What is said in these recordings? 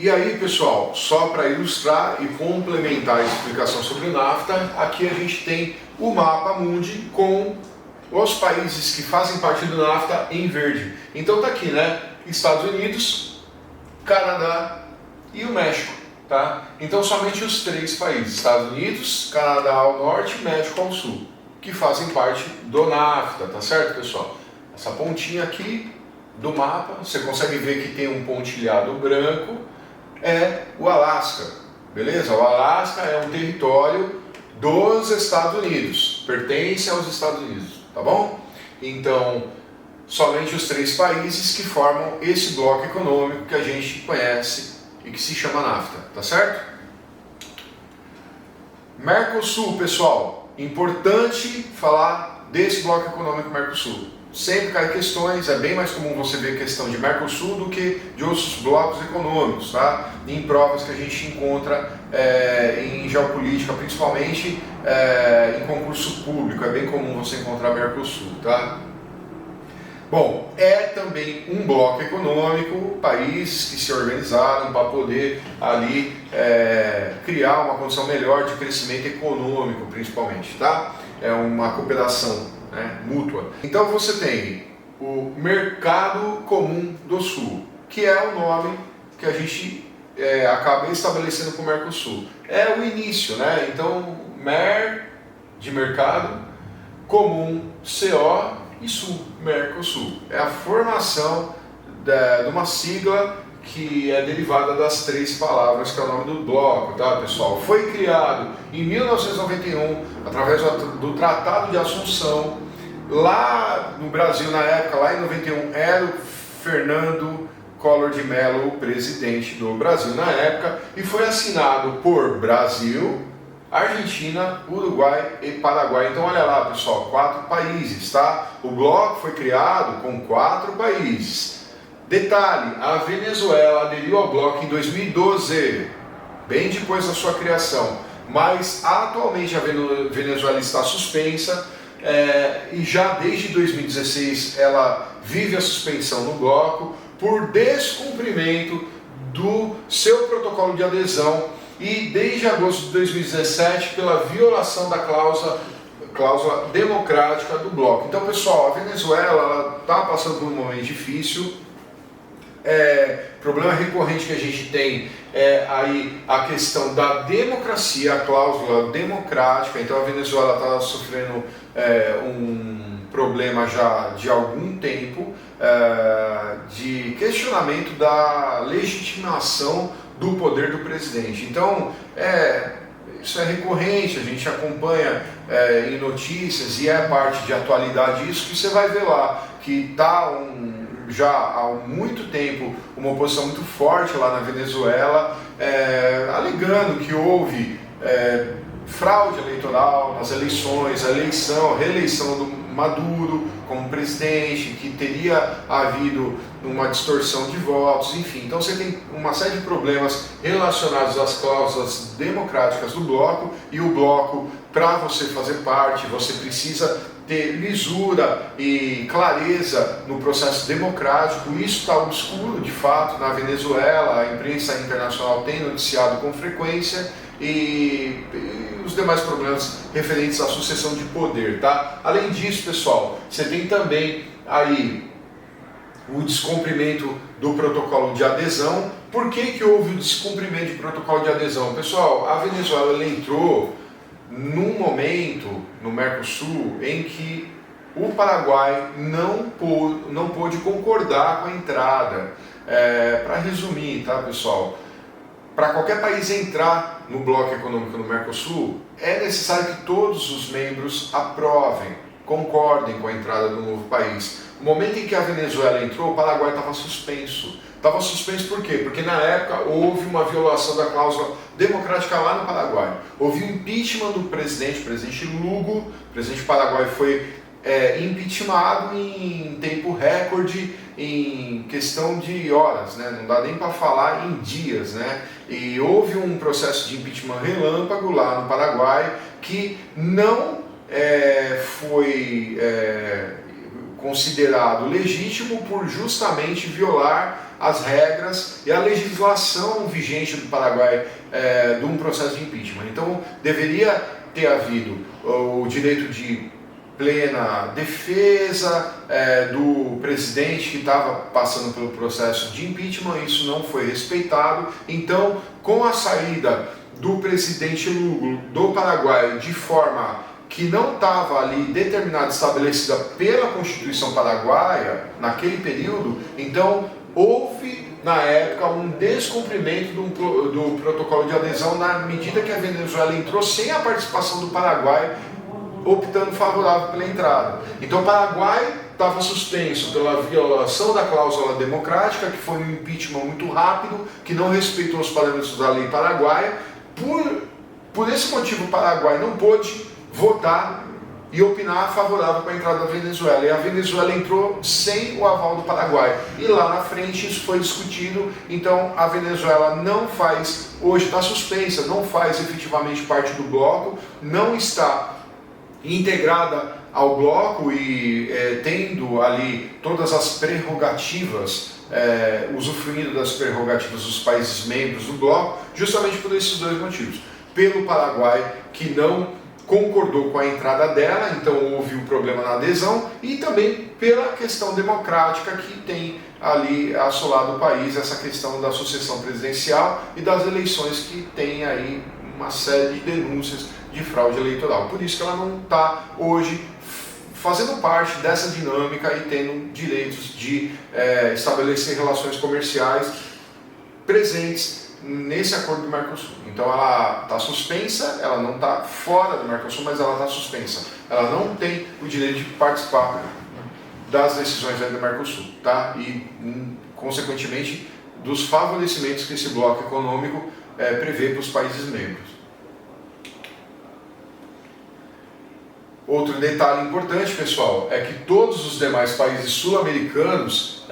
E aí, pessoal, só para ilustrar e complementar a explicação sobre o NAFTA, aqui a gente tem o mapa mundi com os países que fazem parte do NAFTA em verde. Então tá aqui, né? Estados Unidos, Canadá e o México, tá? Então somente os três países, Estados Unidos, Canadá ao norte e México ao sul, que fazem parte do NAFTA, tá certo, pessoal? Essa pontinha aqui do mapa, você consegue ver que tem um pontilhado branco, é o Alasca, beleza? O Alasca é um território dos Estados Unidos, pertence aos Estados Unidos, tá bom? Então, somente os três países que formam esse bloco econômico que a gente conhece e que se chama NAFTA, tá certo? Mercosul, pessoal, importante falar desse bloco econômico Mercosul. Sempre cai questões, é bem mais comum você ver questão de Mercosul do que de outros blocos econômicos, tá? Em provas que a gente encontra em geopolítica, principalmente em concurso público, é bem comum você encontrar Mercosul, tá? Bom, é também um bloco econômico, países que se organizaram para poder ali criar uma condição melhor de crescimento econômico, principalmente, tá? É uma cooperação mútua. Então você tem o Mercado Comum do Sul, que é o nome que a gente acaba estabelecendo para o Mercosul. É o início, né? Então, de mercado, comum, CO e Sul, Mercosul. É a formação de uma sigla que é derivada das três palavras, que é o nome do bloco, tá, pessoal? Foi criado em 1991, através do Tratado de Assunção. Lá no Brasil, na época, lá em 91, era o Fernando Collor de Mello, o presidente do Brasil na época, e foi assinado por Brasil, Argentina, Uruguai e Paraguai. Então olha lá, pessoal, 4 países, tá? O bloco foi criado com 4 países. Detalhe, a Venezuela aderiu ao bloco em 2012, bem depois da sua criação, mas atualmente a Venezuela está suspensa e já desde 2016 ela vive a suspensão no bloco por descumprimento do seu protocolo de adesão e desde agosto de 2017 pela violação da cláusula democrática do bloco. Então, pessoal, a Venezuela está passando por um momento difícil. Problema recorrente que a gente tem é aí a questão da democracia, a cláusula democrática. Então a Venezuela está sofrendo um problema já de algum tempo de questionamento da legitimação do poder do presidente. Então isso é recorrente, a gente acompanha em notícias e é parte de atualidade isso, que você vai ver lá que está já há muito tempo uma oposição muito forte lá na Venezuela, alegando que houve fraude eleitoral nas eleições, reeleição do Maduro como presidente, que teria havido uma distorção de votos, enfim. Então você tem uma série de problemas relacionados às cláusulas democráticas do bloco, e o bloco, para você fazer parte, você precisa ter lisura e clareza no processo democrático. Isso está obscuro, de fato, na Venezuela. A imprensa internacional tem noticiado com frequência e os demais problemas referentes à sucessão de poder, tá? Além disso, pessoal, você tem também aí o descumprimento do protocolo de adesão. Por que houve o descumprimento de protocolo de adesão? Pessoal, a Venezuela ela entrou num momento no Mercosul em que o Paraguai não pôde concordar com a entrada. Para resumir, tá, pessoal? Para qualquer país entrar no bloco econômico no Mercosul, é necessário que todos os membros aprovem, concordem com a entrada do novo país. No momento em que a Venezuela entrou, o Paraguai estava suspenso. Estava suspenso por quê? Porque na época houve uma violação da cláusula democrática lá no Paraguai. Houve o impeachment do presidente, o presidente Lugo. O presidente do Paraguai foi impeachmentado em tempo recorde, em questão de horas, né? Não dá nem para falar em dias, né? E houve um processo de impeachment relâmpago lá no Paraguai que não foi considerado legítimo por justamente violar as regras e a legislação vigente do Paraguai de um processo de impeachment. Então, deveria ter havido o direito de plena defesa do presidente que estava passando pelo processo de impeachment. Isso não foi respeitado. Então, com a saída do presidente Lula do Paraguai de forma que não estava ali determinada, estabelecida pela Constituição paraguaia naquele período, então houve na época um descumprimento do protocolo de adesão na medida que a Venezuela entrou sem a participação do Paraguai, optando favorável pela entrada. Então o Paraguai estava suspenso pela violação da cláusula democrática, que foi um impeachment muito rápido, que não respeitou os parâmetros da lei paraguaia. Por esse motivo o Paraguai não pôde votar e opinar favorável para a entrada da Venezuela. E a Venezuela entrou sem o aval do Paraguai. E lá na frente isso foi discutido, então a Venezuela não faz, hoje está suspensa, não faz efetivamente parte do bloco, não está integrada ao bloco e tendo ali todas as prerrogativas, usufruindo das prerrogativas dos países membros do bloco, justamente por esses dois motivos. Pelo Paraguai, que não concordou com a entrada dela, então houve um problema na adesão, e também pela questão democrática que tem ali assolado o país, essa questão da sucessão presidencial e das eleições que tem aí uma série de denúncias de fraude eleitoral. Por isso que ela não está hoje fazendo parte dessa dinâmica e tendo direitos de estabelecer relações comerciais presentes nesse acordo do Mercosul. Então ela está suspensa, ela não está fora do Mercosul, mas ela está suspensa. Ela não tem o direito de participar das decisões do Mercosul, tá? E, consequentemente, dos favorecimentos que esse bloco econômico prevê para os países membros. Outro detalhe importante, pessoal, é que todos os demais países sul-americanos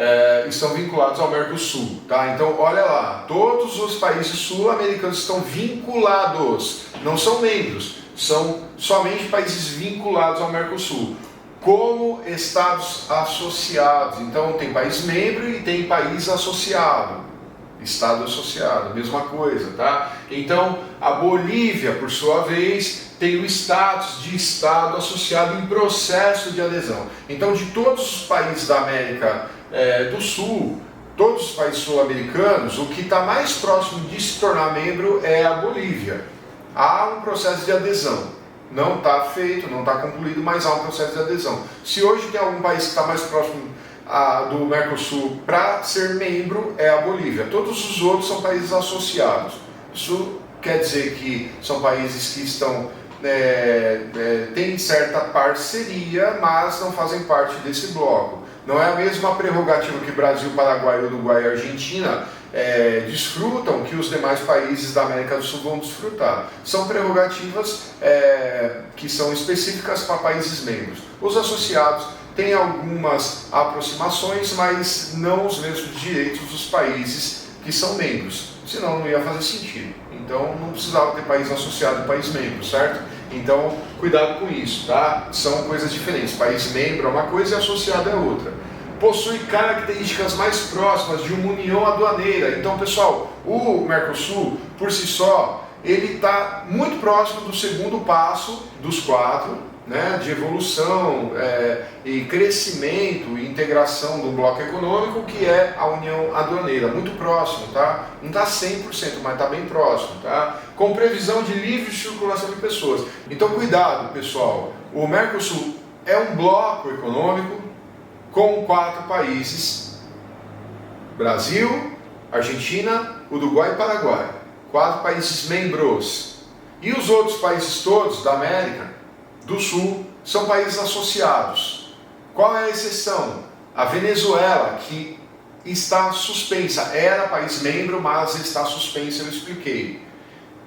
estão vinculados ao Mercosul, tá? Então, olha lá, todos os países sul-americanos estão vinculados, não são membros, são somente países vinculados ao Mercosul, como estados associados. Então, tem país membro e tem país associado. Estado associado, mesma coisa, tá? Então, a Bolívia, por sua vez, tem o status de Estado associado em processo de adesão. Então, de todos os países da América do Sul, todos os países sul-americanos, o que está mais próximo de se tornar membro é a Bolívia. Há um processo de adesão. Não está feito, não está concluído, mas há um processo de adesão. Se hoje tem algum país que está mais próximo do Mercosul para ser membro, é a Bolívia. Todos os outros são países associados. Isso quer dizer que são países que estão têm certa parceria, mas não fazem parte desse bloco. Não é a mesma prerrogativa que Brasil, Paraguai, Uruguai e Argentina desfrutam que os demais países da América do Sul vão desfrutar. São prerrogativas que são específicas para países membros. Os associados têm algumas aproximações, mas não os mesmos direitos dos países que são membros, senão não ia fazer sentido. Então não precisava ter país associado e país membro, certo? Então cuidado com isso, tá? São coisas diferentes, país membro é uma coisa e associado é outra. Possui características mais próximas de uma união aduaneira. Então, pessoal, o Mercosul, por si só, ele está muito próximo do segundo passo dos 4, né, de evolução e crescimento e integração do bloco econômico, que é a união aduaneira, muito próximo, tá? Não está 100%, mas está bem próximo, tá? Com previsão de livre circulação de pessoas. Então, cuidado, pessoal, o Mercosul é um bloco econômico com 4 países: Brasil, Argentina, Uruguai e Paraguai. 4 países membros. E os outros países todos da América do Sul são países associados. Qual é a exceção? A Venezuela, que está suspensa. Era país membro, mas está suspensa, eu expliquei.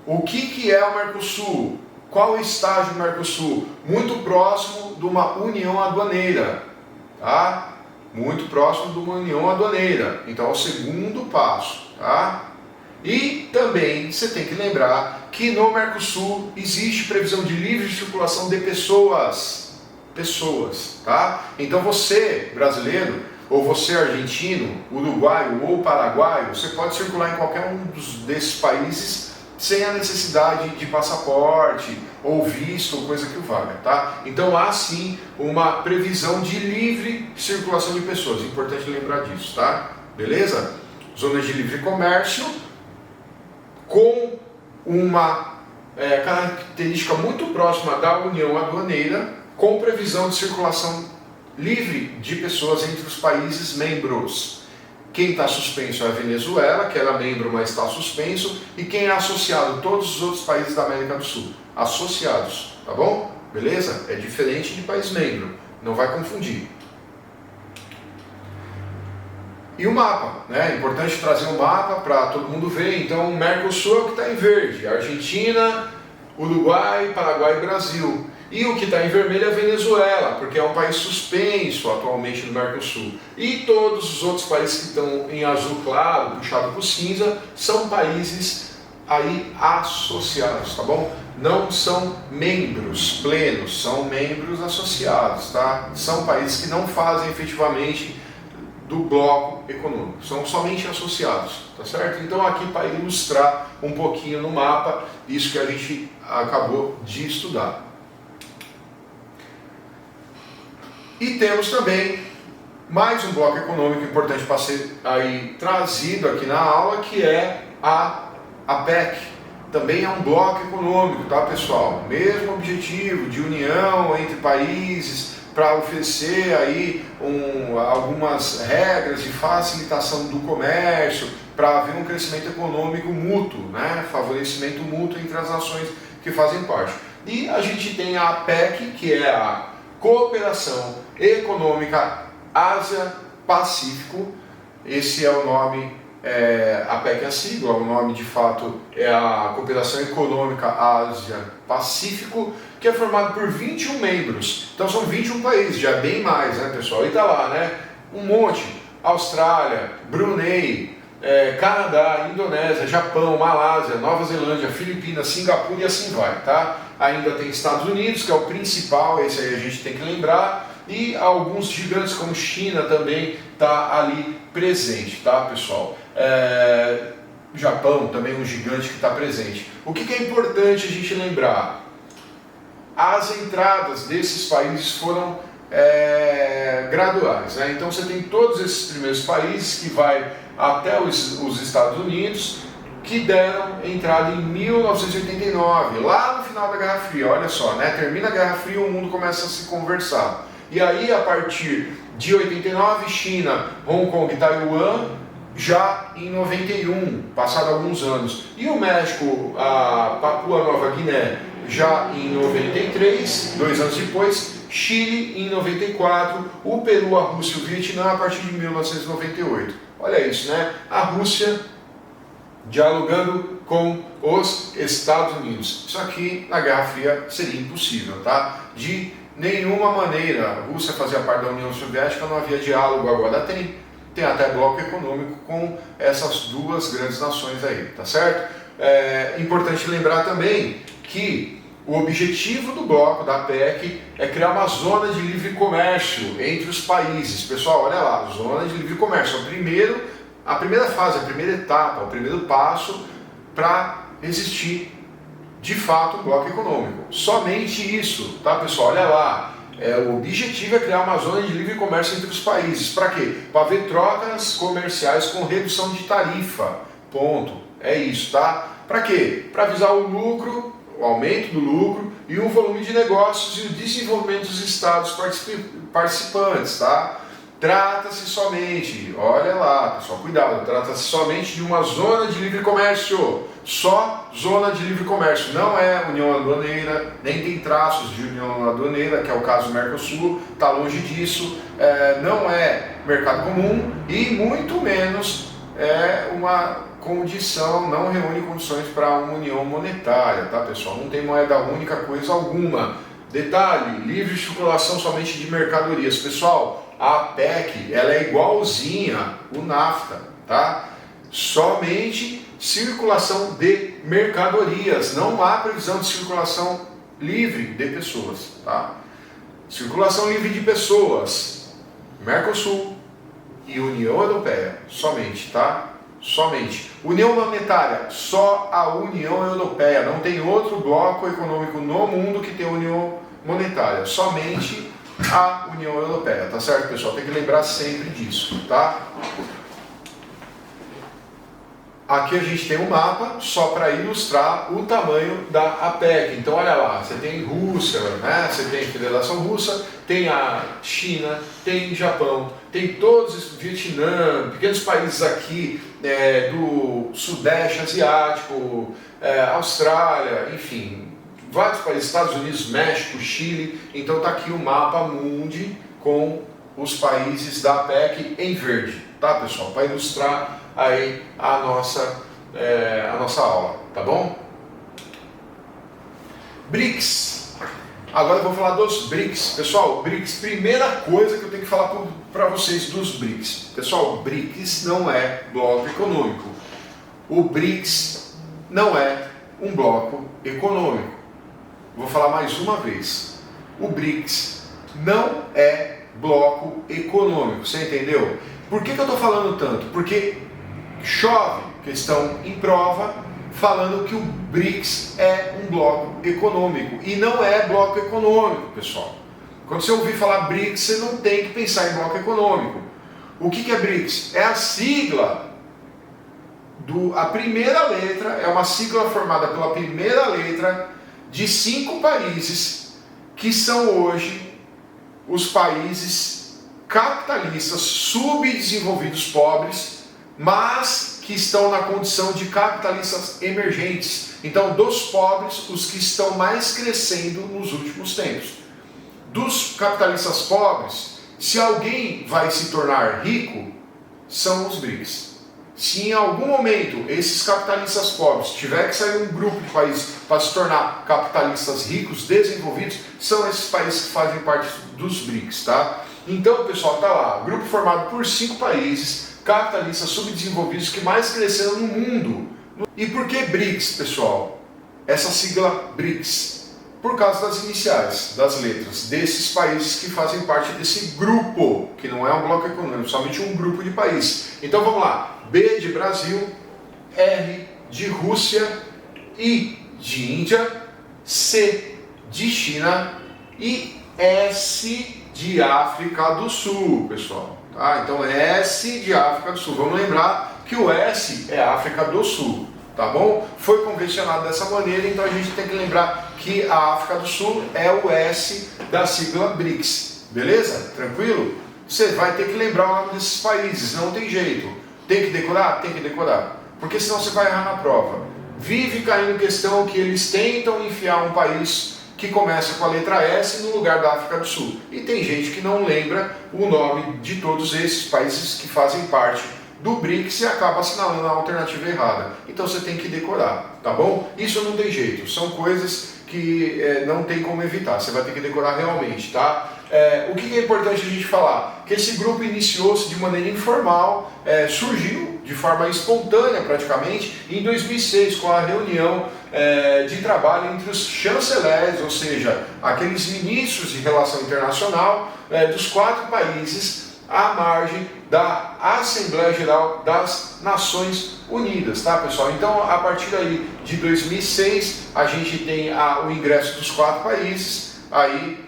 O que é o Mercosul? Qual o estágio do Mercosul? Muito próximo de uma união aduaneira. Tá? Muito próximo de uma união aduaneira. Então é o segundo passo. Tá? E também você tem que lembrar que no Mercosul existe previsão de livre circulação de pessoas. pessoas, tá? Então você, brasileiro, ou você, argentino, uruguaio ou paraguaio, você pode circular em qualquer um desses países sem a necessidade de passaporte ou visto ou coisa que o valha, tá? Então há sim uma previsão de livre circulação de pessoas, importante lembrar disso, tá? Beleza? Zonas de livre comércio com uma característica muito próxima da União Aduaneira, com previsão de circulação livre de pessoas entre os países membros. Quem está suspenso é a Venezuela, que era membro, mas está suspenso, e quem é associado, todos os outros países da América do Sul, associados, tá bom? Beleza? É diferente de país membro, não vai confundir. E o mapa, né? É importante trazer um mapa para todo mundo ver. Então, o Mercosul é o que está em verde, Argentina, Uruguai, Paraguai e Brasil. E o que está em vermelho é a Venezuela, porque é um país suspenso atualmente no Mercosul. E todos os outros países que estão em azul claro, puxado por cinza, são países aí associados, tá bom? Não são membros plenos, são membros associados, tá? São países que não fazem efetivamente do bloco econômico, são somente associados, tá certo? Então aqui para ilustrar um pouquinho no mapa, isso que a gente acabou de estudar. E temos também mais um bloco econômico importante para ser aí trazido aqui na aula, que é a APEC. Também é um bloco econômico, tá pessoal? Mesmo objetivo de união entre países para oferecer aí algumas regras de facilitação do comércio, para haver um crescimento econômico mútuo, né? Favorecimento mútuo entre as nações que fazem parte. E a gente tem a APEC, que é a Cooperação Econômica Ásia-Pacífico. Esse é o nome, APEC é a sigla, o nome de fato é a Cooperação Econômica Ásia-Pacífico, que é formado por 21 membros. Então são 21 países, já é bem mais, né pessoal? E tá lá, né? Um monte, Austrália, Brunei, Canadá, Indonésia, Japão, Malásia, Nova Zelândia, Filipinas, Singapura e assim vai, tá? Ainda tem Estados Unidos, que é o principal, esse aí a gente tem que lembrar, e alguns gigantes como China também está ali presente, tá pessoal? Japão também é um gigante que está presente. O que é importante a gente lembrar? As entradas desses países foram graduais, né? Então você tem todos esses primeiros países que vai até os Estados Unidos, que deram entrada em 1989, lá no final da Guerra Fria. Olha só, né? Termina a Guerra Fria, o mundo começa a se conversar. E aí, a partir de 89, China, Hong Kong e Taiwan, já em 91, passado alguns anos. E o México, a Papua Nova Guiné, já em 93, 2 anos depois. Chile em 94, o Peru, a Rússia e o Vietnã a partir de 1998. Olha isso, né? A Rússia dialogando com os Estados Unidos. Isso aqui na Guerra Fria seria impossível, tá? De nenhuma maneira. A Rússia fazia parte da União Soviética, não havia diálogo, agora tem até bloco econômico com essas duas grandes nações aí, tá certo? É importante lembrar também que o objetivo do bloco da PEC é criar uma zona de livre comércio entre os países. Pessoal, olha lá, zona de livre comércio. A primeira fase, a primeira etapa, o primeiro passo para existir de fato um bloco econômico. Somente isso, tá pessoal? Olha lá, o objetivo é criar uma zona de livre comércio entre os países. Para quê? Para haver trocas comerciais com redução de tarifa. Ponto. É isso, tá? Para quê? Para visar o lucro, o aumento do lucro e o volume de negócios e o desenvolvimento dos estados participantes, tá? Trata-se somente, olha lá, pessoal, cuidado, trata-se somente de uma zona de livre comércio, só zona de livre comércio, não é União Aduaneira, nem tem traços de União Aduaneira, que é o caso do Mercosul, está longe disso, não é mercado comum e muito menos uma condição, não reúne condições para uma união monetária, tá pessoal? Não tem moeda única, coisa alguma. Detalhe, livre circulação somente de mercadorias. Pessoal, a PEC, ela é igualzinha o NAFTA, tá? Somente circulação de mercadorias, não há previsão de circulação livre de pessoas, tá? circulação livre de pessoas, Mercosul e União Europeia, somente, tá? Somente. União monetária, só a União Europeia, não tem outro bloco econômico no mundo que tem união monetária, somente a União Europeia, tá certo, pessoal? Tem que lembrar sempre disso, tá? Aqui a gente tem um mapa só para ilustrar o tamanho da APEC. Então olha lá, você tem Rússia, né? Você tem a Federação Russa, tem a China, tem Japão, tem todos os Vietnã, pequenos países aqui do Sudeste Asiático, Austrália, enfim, vários países, Estados Unidos, México, Chile. Então está aqui o mapa mundi com os países da APEC em verde, tá, pessoal? Para ilustrar aí a nossa aula, tá bom? BRICS. Agora eu vou falar dos BRICS. Pessoal, BRICS, primeira coisa que eu tenho que falar para vocês dos BRICS. Pessoal, BRICS não é bloco econômico. O BRICS não é um bloco econômico. Vou falar mais uma vez. O BRICS não é bloco econômico. Você entendeu? Por que eu estou falando tanto? Porque chove questão em prova falando que o BRICS é um bloco econômico e não é bloco econômico, pessoal. Quando você ouvir falar BRICS, você não tem que pensar em bloco econômico. O que é BRICS? É a sigla a primeira letra, é uma sigla formada pela primeira letra de 5 países que são hoje os países capitalistas subdesenvolvidos pobres, mas que estão na condição de capitalistas emergentes. Então, dos pobres, os que estão mais crescendo nos últimos tempos. Dos capitalistas pobres, se alguém vai se tornar rico, são os BRICS. Se em algum momento esses capitalistas pobres tiver que sair um grupo de países para se tornar capitalistas ricos, desenvolvidos, são esses países que fazem parte dos BRICS, tá? Então, pessoal, tá lá, grupo formado por 5 países capitalistas subdesenvolvidos que mais cresceram no mundo. E por que BRICS, pessoal? Essa sigla BRICS, por causa das iniciais, das letras, desses países que fazem parte desse grupo, que não é um bloco econômico, somente um grupo de países. Então vamos lá, B de Brasil, R de Rússia, I de Índia, C de China e S de África do Sul, pessoal. Tá? Então S de África do Sul. Vamos lembrar que o S é África do Sul, tá bom? Foi convencionado dessa maneira, então a gente tem que lembrar que a África do Sul é o S da sigla BRICS, beleza? Tranquilo? Você vai ter que lembrar o nome desses países, não tem jeito. Tem que decorar? Tem que decorar, porque senão você vai errar na prova. Vive caindo questão que eles tentam enfiar um país que começa com a letra S no lugar da África do Sul. E tem gente que não lembra o nome de todos esses países que fazem parte do BRICS e acaba assinalando a alternativa errada. Então você tem que decorar, tá bom? Isso não tem jeito, são coisas que não tem como evitar, você vai ter que decorar realmente, tá? O que é importante a gente falar? Que esse grupo iniciou-se de maneira informal, surgiu de forma espontânea praticamente em 2006 com a reunião de trabalho entre os chanceleres, ou seja, aqueles ministros de relação internacional dos 4 países à margem da Assembleia Geral das Nações Unidas, tá, pessoal? Então, a partir aí de 2006, a gente tem o ingresso dos 4 países, aí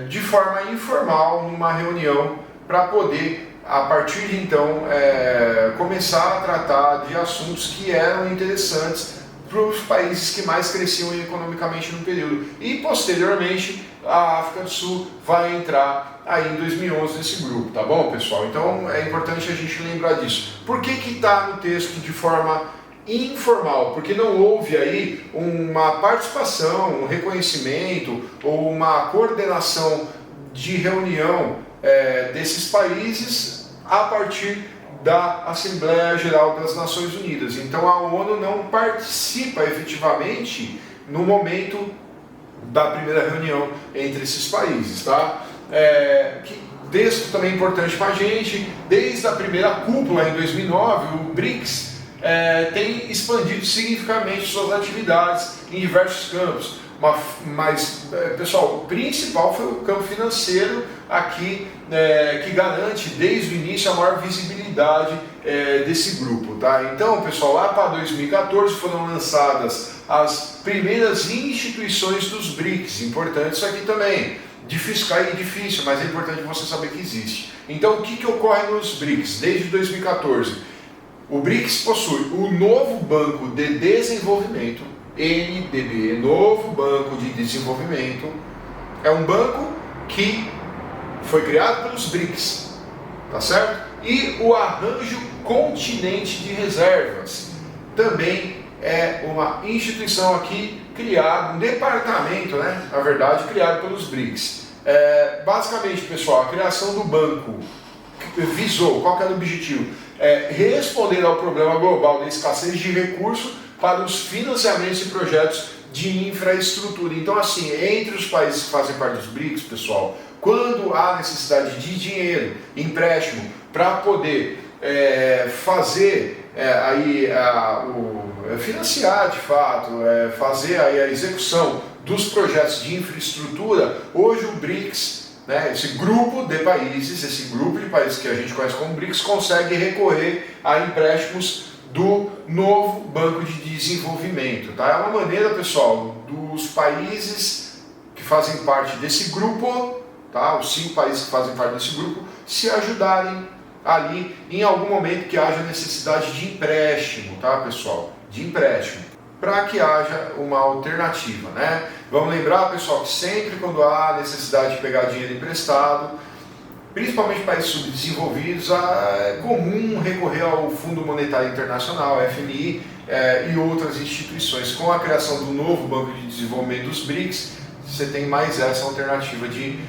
de forma informal, numa reunião, para poder, a partir de então, começar a tratar de assuntos que eram interessantes para os países que mais cresciam economicamente no período. E, posteriormente, a África do Sul vai entrar aí em 2011 nesse grupo, tá bom, pessoal? Então, é importante a gente lembrar disso. Por que está no texto de forma informal? Porque não houve aí uma participação, um reconhecimento ou uma coordenação de reunião desses países a partir da Assembleia Geral das Nações Unidas. Então a ONU não participa efetivamente no momento da primeira reunião entre esses países, tá? Texto também importante para a gente, desde a primeira cúpula em 2009, o BRICS tem expandido significativamente suas atividades em diversos campos, mas pessoal, o principal foi o campo financeiro aqui, que garante desde o início a maior visibilidade desse grupo, tá? Então, pessoal, lá para 2014 foram lançadas as primeiras instituições dos BRICS, importante isso aqui também. Difícil cair, difícil, mas é importante você saber que existe. Então, o que ocorre nos BRICS desde 2014? O BRICS possui o novo Banco de Desenvolvimento, NDB, novo Banco de Desenvolvimento. É um banco que foi criado pelos BRICS, tá certo? E o Arranjo Continente de Reservas também é uma instituição aqui criada, um departamento, né, na verdade, criado pelos BRICS. Basicamente, pessoal, a criação do banco visou, qual que era o objetivo? Responder ao problema global da escassez de recursos para os financiamentos e projetos de infraestrutura. Então, assim, entre os países que fazem parte dos BRICS, pessoal, quando há necessidade de dinheiro, empréstimo, para poder fazer financiar de fato, fazer aí a execução dos projetos de infraestrutura, hoje o BRICS, né, esse grupo de países que a gente conhece como BRICS, consegue recorrer a empréstimos do novo Banco de Desenvolvimento. Tá? É uma maneira, pessoal, dos países que fazem parte desse grupo, tá? Os 5 países que fazem parte desse grupo, se ajudarem ali em algum momento que haja necessidade de empréstimo, tá, pessoal? De empréstimo, para que haja uma alternativa, né? Vamos lembrar, pessoal, que sempre quando há necessidade de pegar dinheiro emprestado, principalmente países subdesenvolvidos, é comum recorrer ao Fundo Monetário Internacional, FMI, e outras instituições. Com a criação do novo Banco de Desenvolvimento dos BRICS, você tem mais essa alternativa de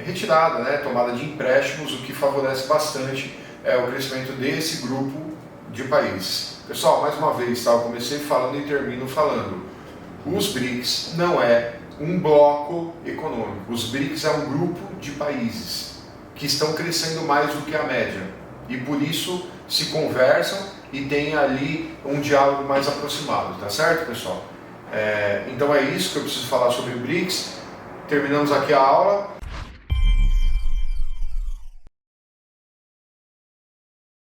retirada, né, tomada de empréstimos, o que favorece bastante o crescimento desse grupo de países. Pessoal, mais uma vez, tá, eu comecei falando e termino falando. Os BRICS não é um bloco econômico. Os BRICS é um grupo de países que estão crescendo mais do que a média e por isso se conversam e tem ali um diálogo mais aproximado, tá certo, pessoal? Então é isso que eu preciso falar sobre o BRICS. Terminamos aqui a aula.